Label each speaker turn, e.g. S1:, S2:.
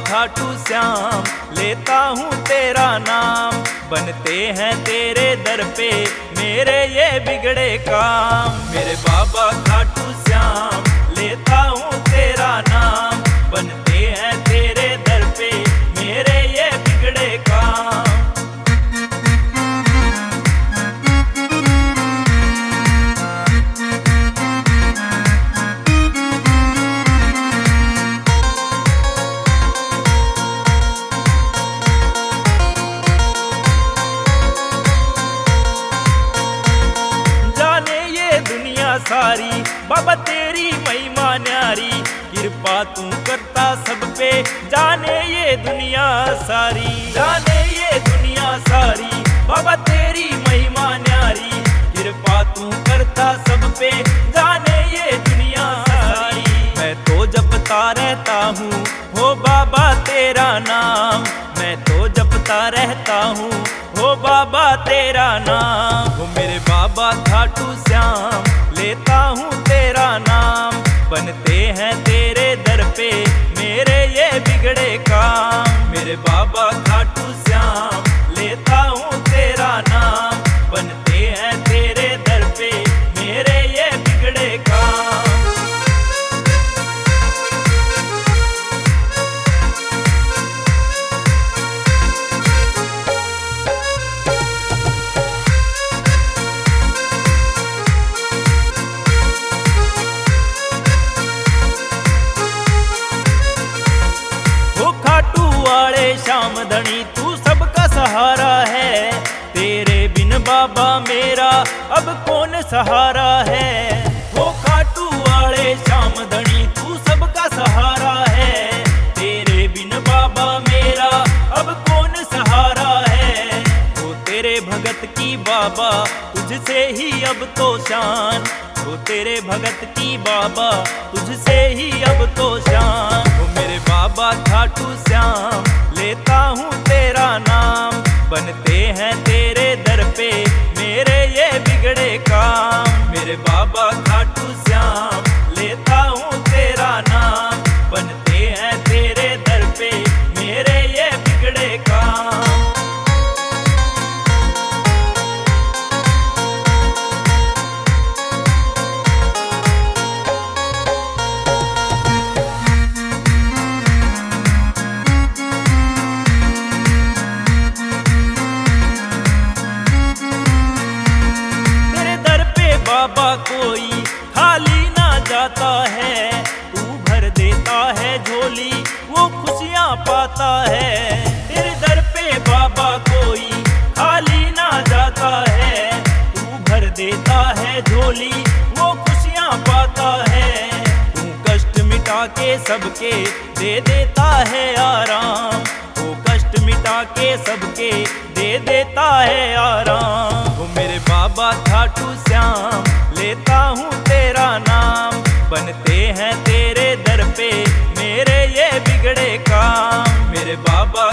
S1: खाटू श्याम, लेता हूँ तेरा नाम। बनते हैं तेरे दर पे मेरे ये बिगड़े काम। मेरे बाबा खाटू श्याम, लेता हूँ तेरा नाम। बनते हैं तेरे दर पे मेरे ये बिगड़े काम। सारी बाबा तेरी महिमा न्यारी, कृपा तू करता सब पे जाने ये दुनिया सारी। जाने ये दुनिया सारी बाबा तेरी महिमा न्यारी, कृपा तू करता सब पे जाने ये दुनिया सारी। मैं तो जपता रहता हूँ हो बाबा तेरा नाम, मैं तो जपता रहता हूँ हो बाबा तेरा नाम। हो मेरे बाबा खाटू श्याम, लेता हूँ तेरा नाम। बनते हैं तेरे दर पे मेरे ये बिगड़े काम। मेरे बाबा खाटू श्याम, लेता हूँ तेरा नाम। बनते हैं तेरे दर पे मेरे ये बिगड़े काम। श्याम धनी तू सबका सहारा है, तेरे बिन बाबा मेरा अब कौन सहारा है। हो खाटू वाले श्याम धनी तू सबका सहारा है, तेरे बिन बाबा मेरा अब कौन सहारा है। हो तेरे भगत की बाबा तुझसे ही अब तो शान, हो तेरे भगत की बाबा तुझसे ही अब तो शान। हो मेरे बाबा खाटू श्याम, लेता हूँ तेरा नाम। बनते हैं तेरे दर पे मेरे ये बिगड़े काम। मेरे बाबा खाटू श्याम, लेता हूँ तेरा नाम। बनते हैं तेरे दर पे मेरे ये बिगड़े काम। बाबा कोई खाली ना जाता है, तू भर देता है झोली वो खुशियाँ पाता है। तेरे दर पे बाबा कोई खाली ना जाता है, तू भर देता है झोली वो खुशियाँ पाता है। तू कष्ट मिटा के सबके दे देता है आराम, वो कष्ट मिटा के सबके दे देता है आराम। वो मेरे बाबा खाटू श्याम, लेता हूँ तेरा नाम। बनते हैं तेरे दर पे मेरे ये बिगड़े काम। मेरे बाबा